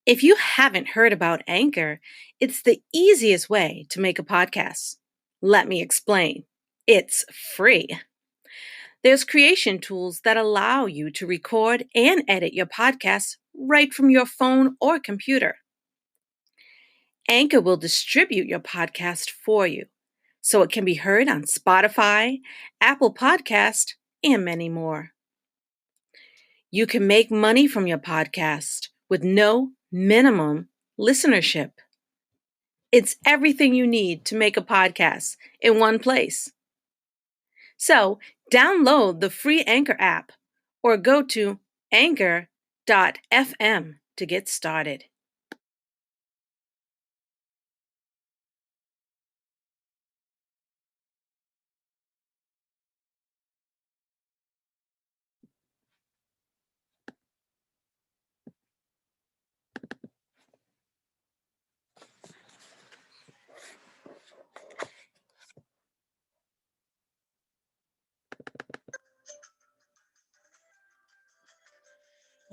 If you haven't heard about Anchor, it's the easiest way to make a podcast. Let me explain. It's free. There's creation tools that allow you to record and edit your podcast right from your phone or computer. Anchor will distribute your podcast for you so it can be heard on Spotify, Apple Podcast, and many more. You can make money from your podcast with no minimum listenership. It's everything you need to make a podcast in one place. So, download the free Anchor app or go to anchor.fm to get started.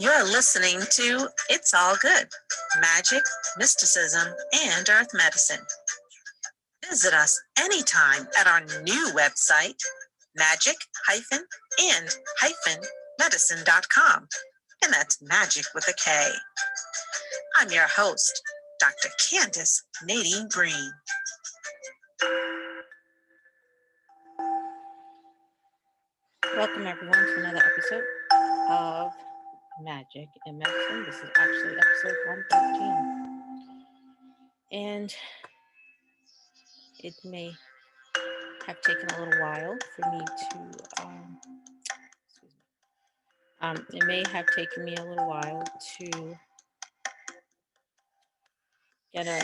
You're listening to It's All Good, Magic, Mysticism, and Earth Medicine. Visit us anytime at our new website, magic-and-medicine.com. And that's magic with a K. I'm your host, Dr. Candace Nadine Green. Welcome, everyone, to another episode of Magic and Medicine. This is actually episode 113. And it may have taken a little while for me to, it may have taken me a little while to get a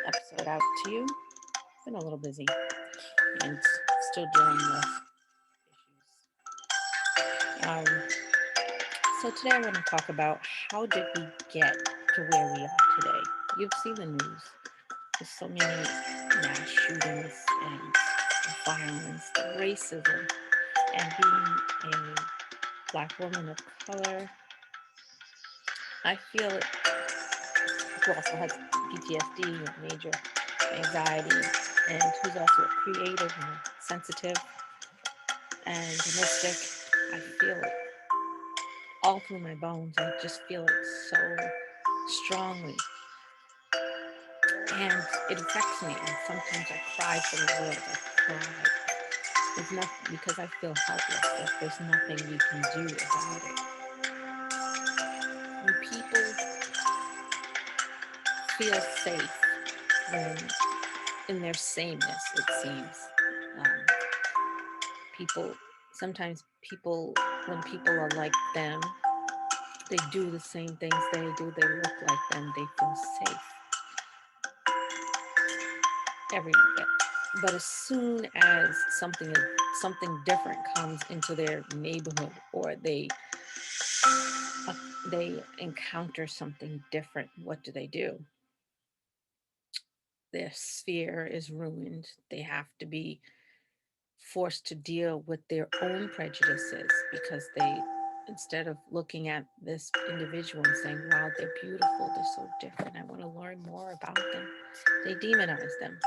episode out to you. Been a little busy and still dealing with issues. So today I want to talk about how did we get to where we are today. You've seen the news. There's so many mass shootings and violence, racism, and being a Black woman of color, I feel it. Who also has PTSD and major anxiety, and who's also creative and sensitive and mystic, I feel it all through my bones. I just feel it so strongly. And it affects me. And sometimes I cry for the world. I cry. It's not because I feel helpless. That there's nothing you can do about it. When people feel safe, when in their sameness, it seems. Sometimes when people are like them, they do the same things they do, they look like them, they feel safe. Every bit. But as soon as something different comes into their neighborhood, or they encounter something different, what do? Their sphere is ruined. They have to be forced to deal with their own prejudices because instead of looking at this individual and saying, wow, they're beautiful, they're so different, I want to learn more about them, they demonize them.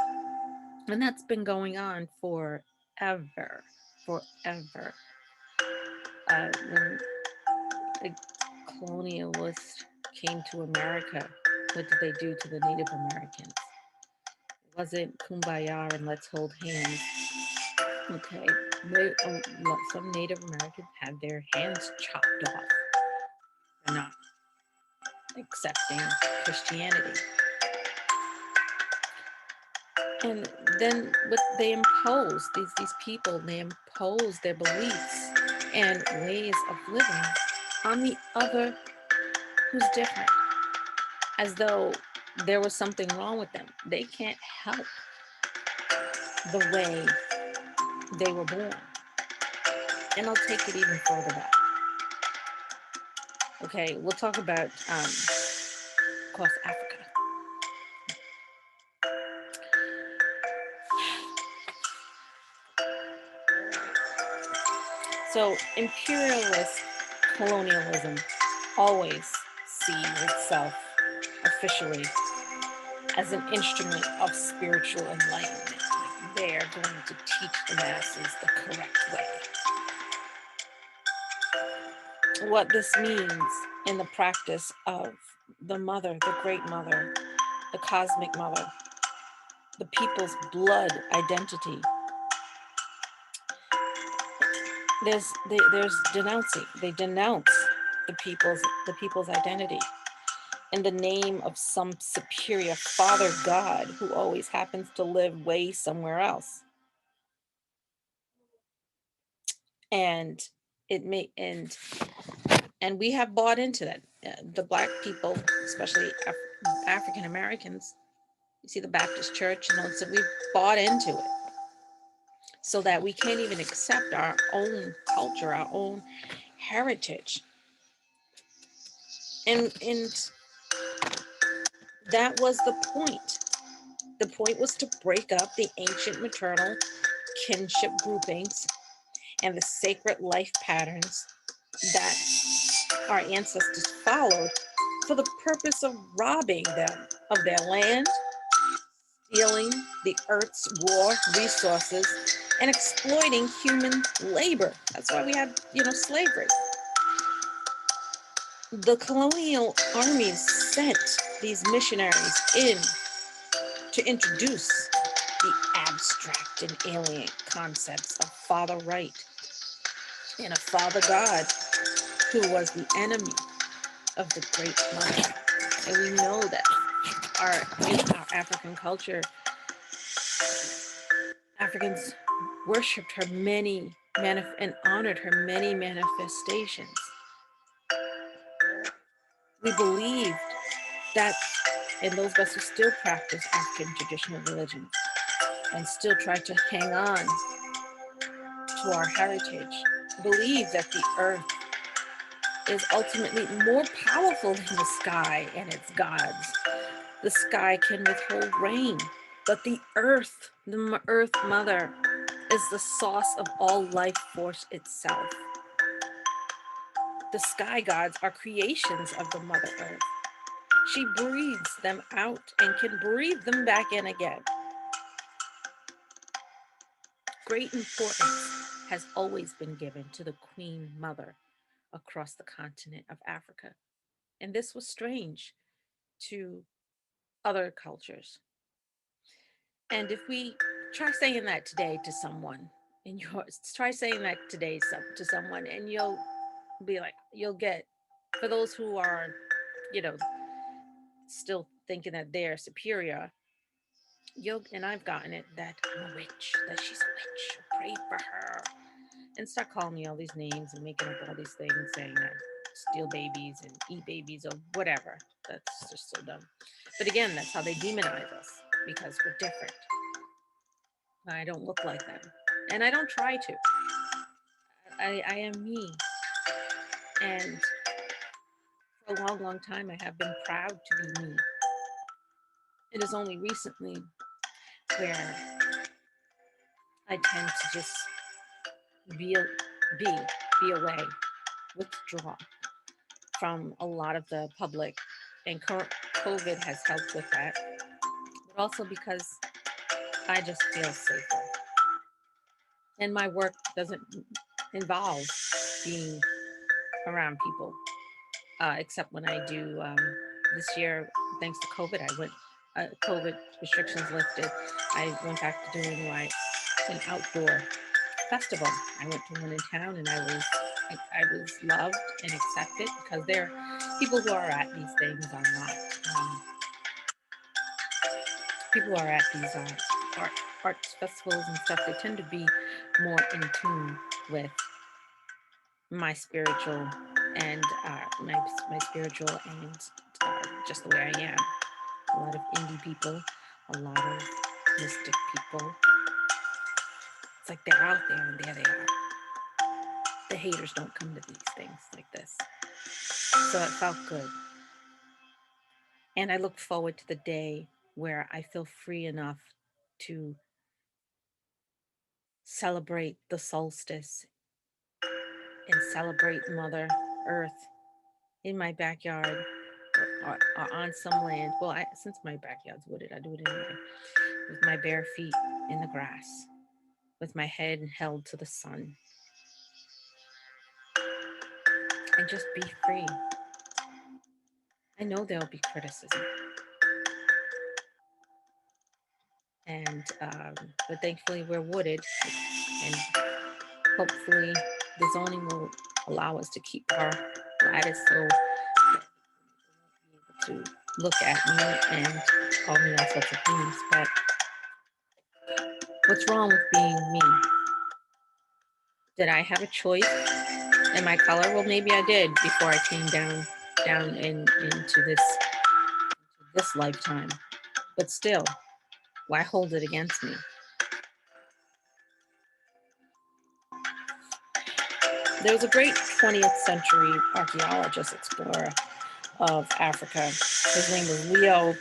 And that's been going on forever. When the colonialists came to America, what did they do to the Native Americans? It wasn't kumbaya and let's hold hands. Okay, some Native Americans had their hands chopped off for not accepting Christianity. And then what they impose, these people, they impose their beliefs and ways of living on the other who's different, as though there was something wrong with them. They can't help the way they were born. And I'll take it even further back. Okay, we'll talk about, of course, Africa. So imperialist colonialism always sees itself officially as an instrument of spiritual enlightenment. Like they're going to teach the masses the correct way. What this means in the practice of the mother, the great mother, the cosmic mother, the people's blood identity. There's denouncing. They denounce the people's identity in the name of some superior father god who always happens to live way somewhere else. And it may and we have bought into that. The Black people, especially African Americans, you see the Baptist Church, so we've bought into it so that we can't even accept our own culture, our own heritage. And that was the point. The point was to break up the ancient maternal kinship groupings and the sacred life patterns that our ancestors followed for the purpose of robbing them of their land, stealing the earth's raw resources, and exploiting human labor. That's why we had, slavery. The colonial armies sent these missionaries in to introduce the abstract and alien concepts of father right and a father God who was the enemy of the great mother. And we know that in our African culture, Africans worshipped her and honored her many manifestations. We believed that, and those of us who still practice African traditional religions and still try to hang on to our heritage, believe that the earth is ultimately more powerful than the sky and its gods. The sky can withhold rain, but the earth mother, is the source of all life force itself. The sky gods are creations of the Mother Earth. She breathes them out and can breathe them back in again. Great importance has always been given to the Queen Mother across the continent of Africa. And this was strange to other cultures. And if we try saying that today to someone, try saying that today to someone, and you'll be like, you'll get, for those who are, you know, still thinking that they're superior, and I've gotten it, that I'm a witch, that she's a witch, pray for her, and start calling me all these names and making up all these things, saying that steal babies and eat babies or whatever. That's just so dumb. But again, that's how they demonize us, because we're different. I don't look like them, and I don't try to. I am me, and for a long, long time, I have been proud to be me. It is only recently where I tend to just be be away, withdraw from a lot of the public, and COVID has helped with that, but also because I just feel safer. And my work doesn't involve being around people, except when I do. This year, thanks to COVID, COVID restrictions lifted. I went back to doing like an outdoor festival. I went to one in town, and I was loved and accepted, because there, people who are at these things are not. People who are at these arts festivals and stuff, they tend to be more in tune with my spiritual and my spiritual and just the way I am. A lot of indie people, a lot of mystic people. It's like they're out there, and there they are. The haters don't come to these things like this. So it felt good. And I look forward to the day where I feel free enough to celebrate the solstice and celebrate Mother Earth in my backyard or on some land. Well, since my backyard's wooded, I do it anyway. With my bare feet in the grass, with my head held to the sun, and just be free. I know there'll be criticism, and but thankfully we're wooded, and hopefully the zoning will allow us to keep our lattice so to look at me and call me all sorts of things. But what's wrong with being me? Did I have a choice in my color? Well, maybe I did before I came down into this lifetime. But still, why hold it against me? There was a great 20th century archaeologist explorer of Africa. His name was Leo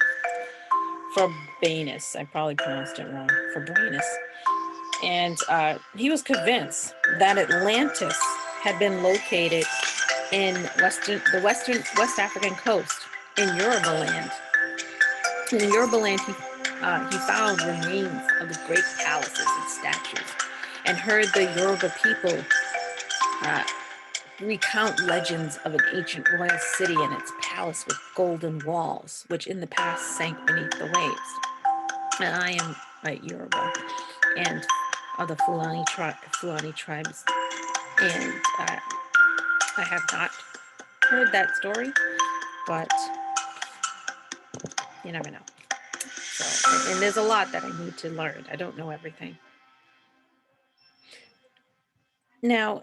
Frobenius. I probably pronounced it wrong. Frobenius. And he was convinced that Atlantis had been located in the West African coast in Yoruba land. In Yoruba land, he found remains of the great palaces and statues, and heard the Yoruba people uh, recount legends of an ancient royal city and its palace with golden walls, which in the past sank beneath the waves. And I am Yoruba and of the Fulani tribes, and I have not heard that story, but you never know. So, and there's a lot that I need to learn. I don't know everything. Now,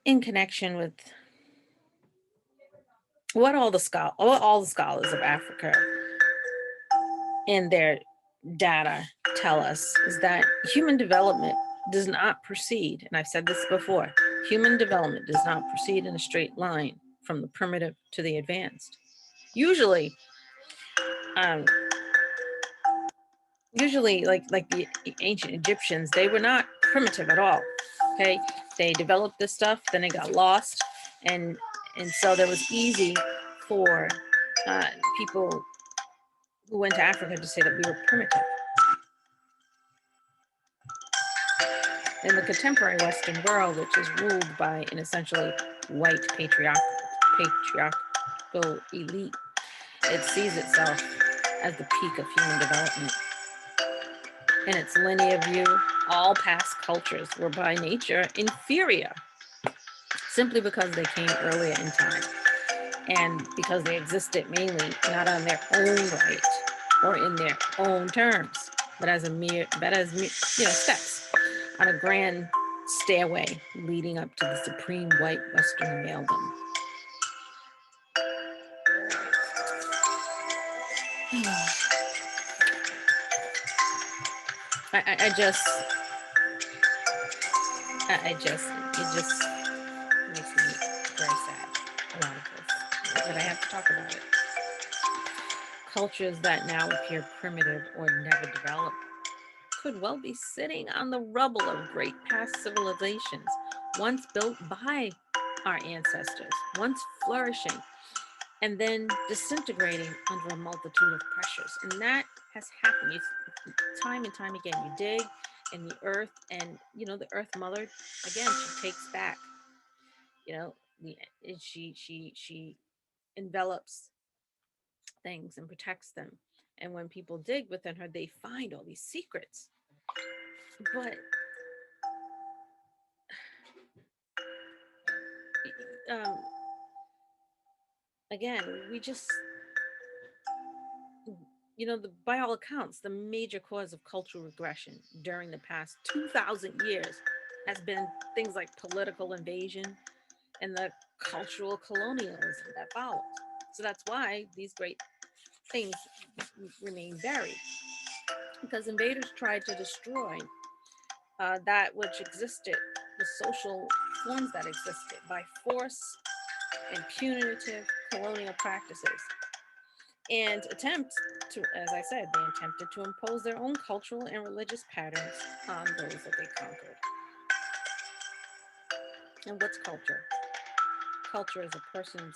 in connection with what all the scholars of Africa in their data tell us is that human development does not proceed, and I've said this before, human development does not proceed in a straight line from the primitive to the advanced. Usually, um, like the ancient Egyptians, they were not primitive at all. Okay, they developed this stuff, then it got lost, and so there was easy for people who went to Africa to say that we were primitive. In the contemporary Western world, which is ruled by an essentially white patriarchal elite, it sees itself as the peak of human development. In its linear view, all past cultures were by nature inferior, simply because they came earlier in time, and because they existed mainly not on their own right or in their own terms, but as steps on a grand stairway leading up to the supreme white Western maledom. It just makes me very sad, a lot of this, but I have to talk about it. Cultures that now appear primitive or never developed could well be sitting on the rubble of great past civilizations, once built by our ancestors, once flourishing, and then disintegrating under a multitude of pressures. And that has happened time and time again. You dig in the earth, and the earth mother, again, she takes back, she envelops things and protects them. And when people dig within her, they find all these secrets. But um, again, we just, by all accounts, the major cause of cultural regression during the past 2,000 years has been things like political invasion and the cultural colonialism that follows. So that's why these great things remain buried, because invaders tried to destroy that which existed, the social forms that existed, by force and punitive colonial practices, and as I said, they attempted to impose their own cultural and religious patterns on those that they conquered. And what's culture? Culture is a person's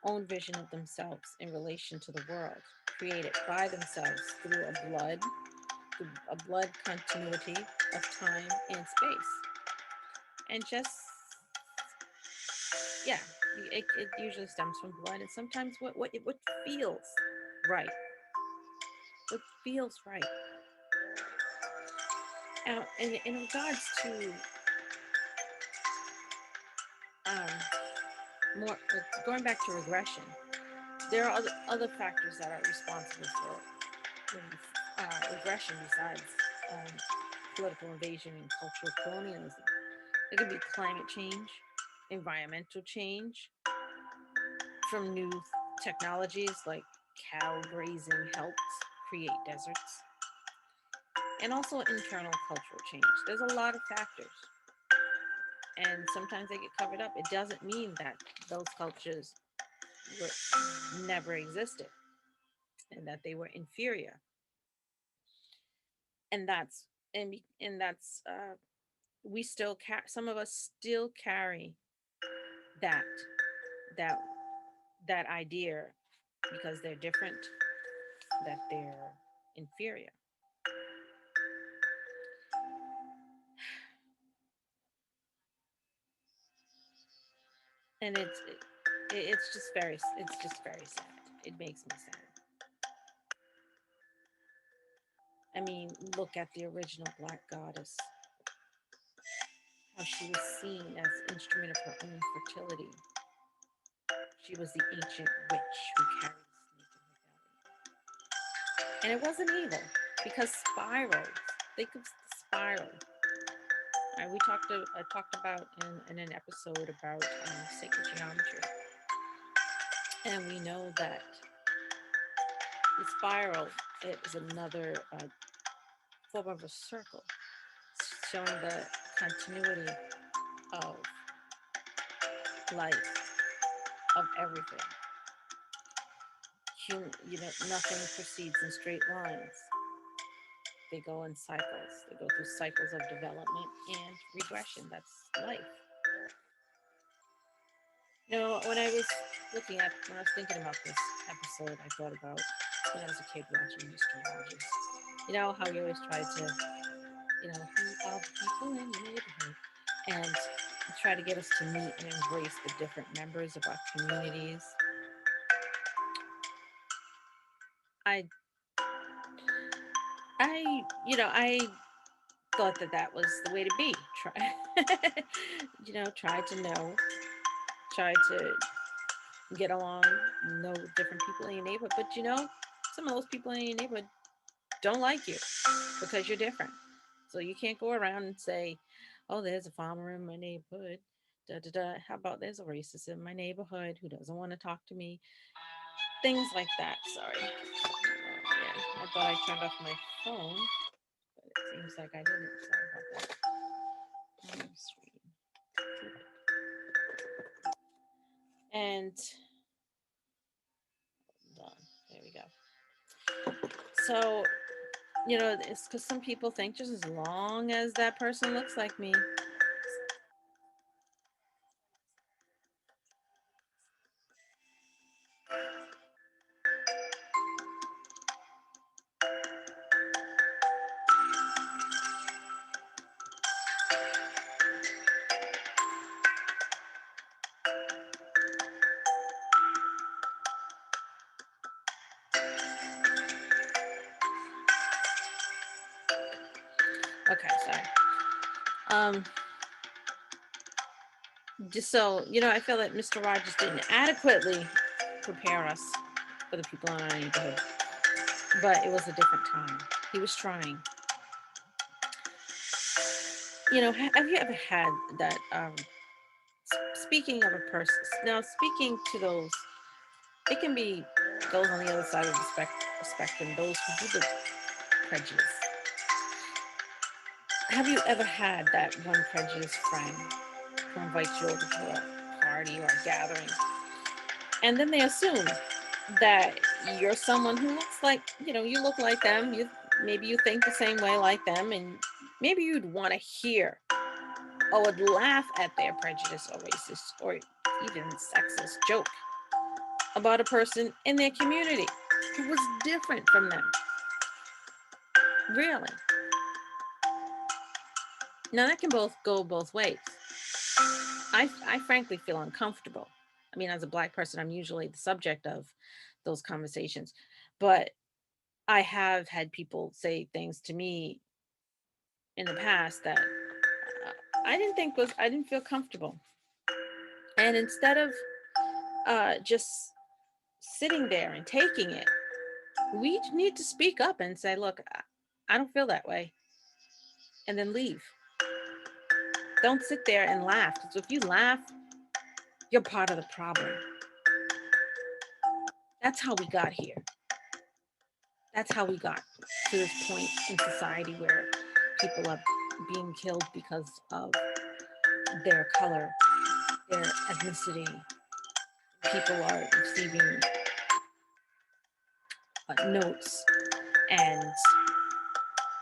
own vision of themselves in relation to the world, created by themselves through a blood continuity of time and space. And just, yeah, it usually stems from blood. And sometimes what feels right, what feels right. Now, in regards to um, more going back to regression, there are other factors that are responsible for regression besides um, political invasion and cultural colonialism. It could be climate change, environmental change from new technologies like cow grazing helped create deserts, and also internal cultural change. There's a lot of factors, and sometimes they get covered up. It doesn't mean that those cultures never existed and that they were inferior. And that's we still some of us still carry that that that idea because they're different, that they're inferior. And it's just very sad. It makes me sad. I mean, look at the original Black Goddess, how she was seen as instrument of her own fertility. She was the ancient witch who carried a snake in her belly. And it wasn't evil because spirals, think of the spiral. I talked about in an episode about sacred geometry. And we know that the spiral is another form of a circle, showing the continuity of life, of everything. Nothing proceeds in straight lines. They go in cycles. They go through cycles of development and regression. That's life. When I was thinking about this episode, I thought about when I was a kid watching Mr. Rogers. You know how we always try to, who are the people in your neighborhood? And try to get us to meet and embrace the different members of our communities. I, I thought that was the way to be. Try to know, try to get along, know different people in your neighborhood. But some of those people in your neighborhood don't like you because you're different. So you can't go around and say, "Oh, there's a farmer in my neighborhood. Da da da. How about there's a racist in my neighborhood who doesn't want to talk to me?" Things like that. Sorry. Yeah, I thought I turned off my phone, but it seems like I didn't. Sorry about that. And done. There we go. So, it's because some people think just as long as that person looks like me. Okay, sorry. Um, just so I feel that Mr. Rogers didn't adequately prepare us for the people in our neighborhood, but it was a different time. He was trying. Have you ever had that? Speaking of a person, now speaking to those, it can be those on the other side of the spectrum, those who do the prejudice. Have you ever had that one prejudiced friend who invites you over to a party or a gathering, and then they assume that you're someone who looks like, you look like them, maybe you think the same way like them, and maybe you'd want to hear or would laugh at their prejudice or racist or even sexist joke. about a person in their community who was different from them. Really. Now that can go both ways. I frankly feel uncomfortable. I mean, as a Black person, I'm usually the subject of those conversations, but I have had people say things to me in the past that I didn't feel comfortable. And instead of just sitting there and taking it, we need to speak up and say, look, I don't feel that way, and then leave. Don't sit there and laugh. Because if you laugh, you're part of the problem. That's how we got here. That's how we got to this point in society where people are being killed because of their color, their ethnicity. People are receiving notes and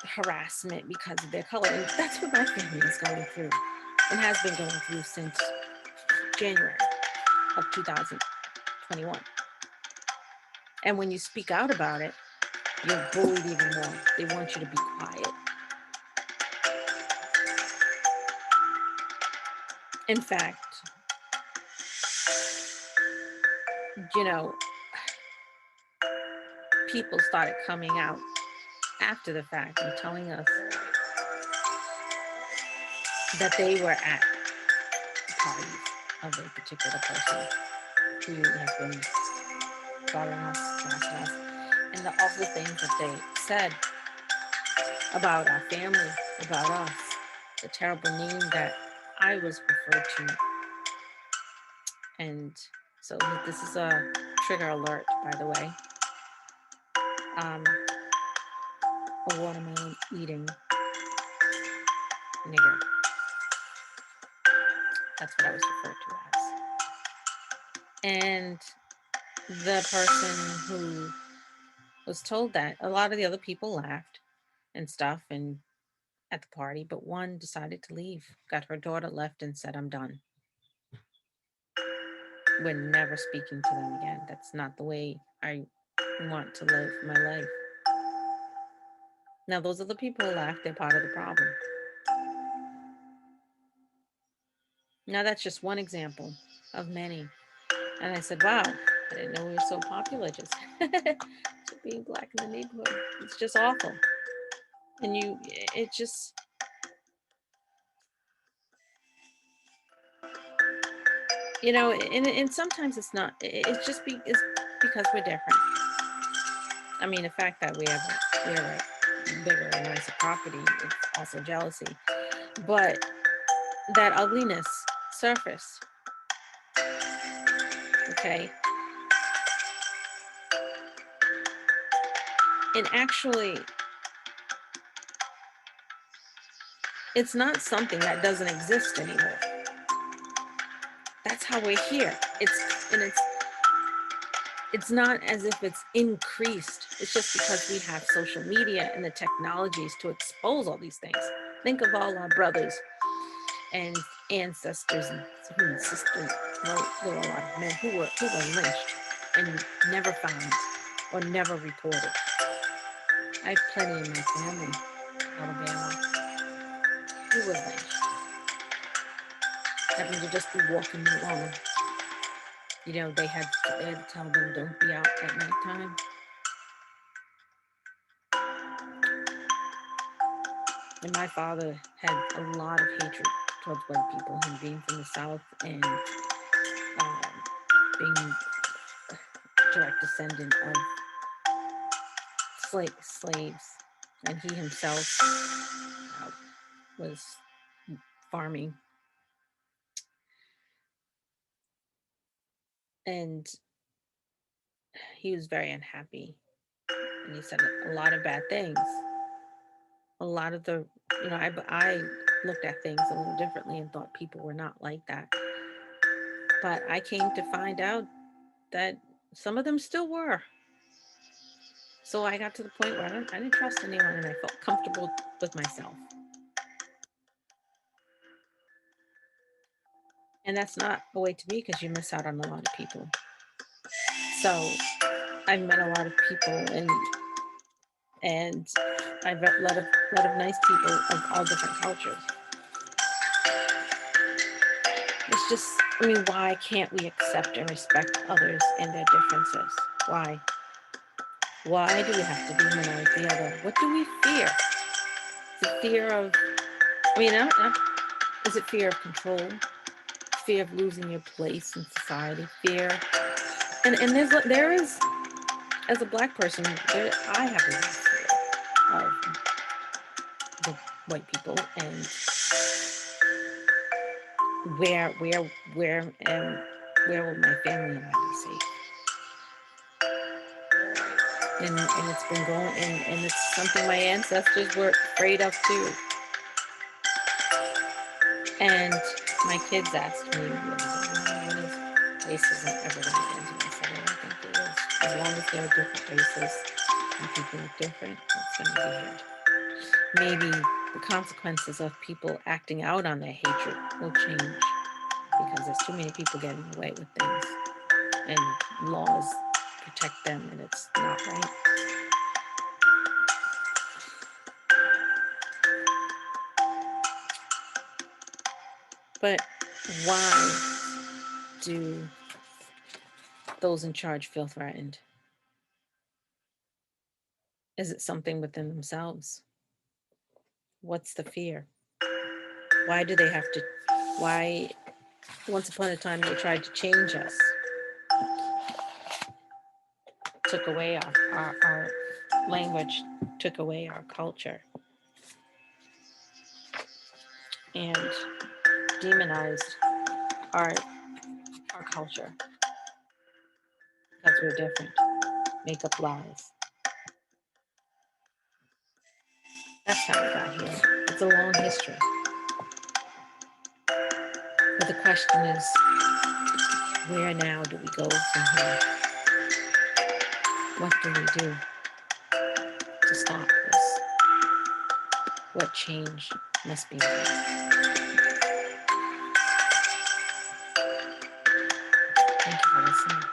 harassment because of their color. And that's what my family is going through and has been going through since January of 2021. And when you speak out about it, you're bullied even more. They want you to be quiet. In fact, you know, people started coming out after the fact and telling us that they were at the parties of a particular person who has been bothering us, harassing us, and the awful things that they said about our family, about us, the terrible name that I was referred to. And so this is a trigger alert, by the way. A watermelon eating nigger. That's what I was referred to as. And the person who was told that, a lot of the other people laughed and stuff and at the party, but one decided to leave, got her daughter left and said, I'm done. We're never speaking to them again. That's not the way I want to live my life. Now, those are the people who laugh. They're part of the problem. Now, that's just one example of many. And I said, wow, I didn't know we were so popular just being Black in the neighborhood. It's just awful. And it just, and sometimes it's not, it's because we're different. I mean, the fact that we have a bigger and nicer property, it's also jealousy. But that ugliness surfaced. Okay. And actually, it's not something that doesn't exist anymore. That's how we're here. It's not as if it's increased. It's just because we have social media and the technologies to expose all these things. Think of all our brothers and ancestors and sisters. Well, there were a lot of men who were lynched and never found or never reported. I have plenty in my family, Alabama, who was lynched. Happened to just be walking along. They had to tell them don't be out at nighttime. And my father had a lot of hatred towards white people, him being from the South and being a direct descendant of slaves. And he himself was farming. And he was very unhappy. And he said a lot of bad things. A lot of the, I looked at things a little differently and thought people were not like that. But I came to find out that some of them still were. So I got to the point where I didn't trust anyone and I felt comfortable with myself. And that's not a way to be because you miss out on a lot of people. So I've met a lot of people, and I've met a lot of nice people of all different cultures. It's just, I mean, why can't we accept and respect others and their differences? Why? Why do we have to demonize the other? What do we fear? Is it fear of, I mean, is it fear of control? Fear of losing your place in society? Fear, and there is, as a Black person, I have a lot of fear of the white people, and where will my family and I be safe? And it's been going, and it's something my ancestors were afraid of too. And my kids asked me the other day, when is racism ever going to end? And I said, I don't think it is. As long as there are different races and people look different, it's going to be here. Maybe the consequences of people acting out on their hatred will change, because there's too many people getting away with things, and laws protect them, and it's not right. But why do those in charge feel threatened? Is it something within themselves? What's the fear? Why do they have to? Why, once upon a time, they tried to change us, took away our language, took away our culture, and demonized our culture because we're different, make up lies. That's how we got here. It's a long history. But the question is, where now do we go from here? What do we do to stop this? What change must be made? Thank you for listening.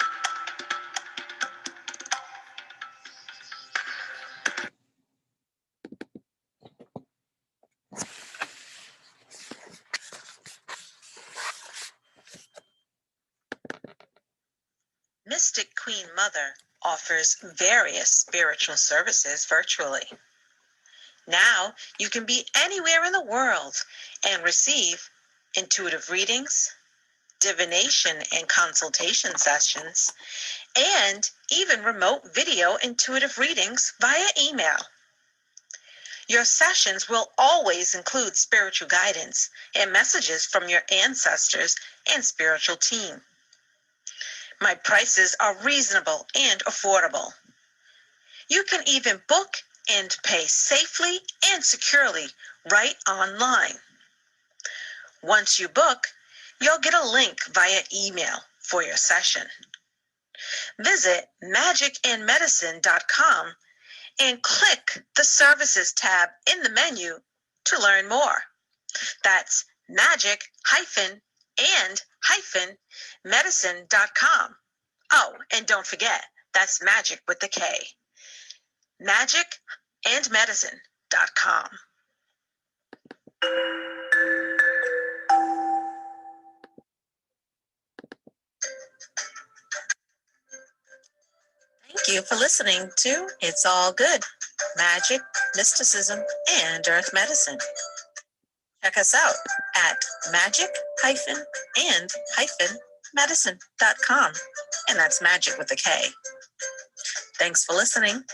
Mystic Queen Mother offers various spiritual services virtually. Now you can be anywhere in the world and receive intuitive readings, divination and consultation sessions, and even remote video intuitive readings via email. Your sessions will always include spiritual guidance and messages from your ancestors and spiritual team. My prices are reasonable and affordable. You can even book and pay safely and securely right online. Once you book, you'll get a link via email for your session. Visit magicandmedicine.com and click the Services tab in the menu to learn more. That's magic-and-medicine.com. Oh, and don't forget, that's magic with the K. magicandmedicine.com. Thank you for listening to It's All Good, Magic, Mysticism, and Earth Medicine. Check us out at magic-and-medicine.com. And that's magic with a K. Thanks for listening.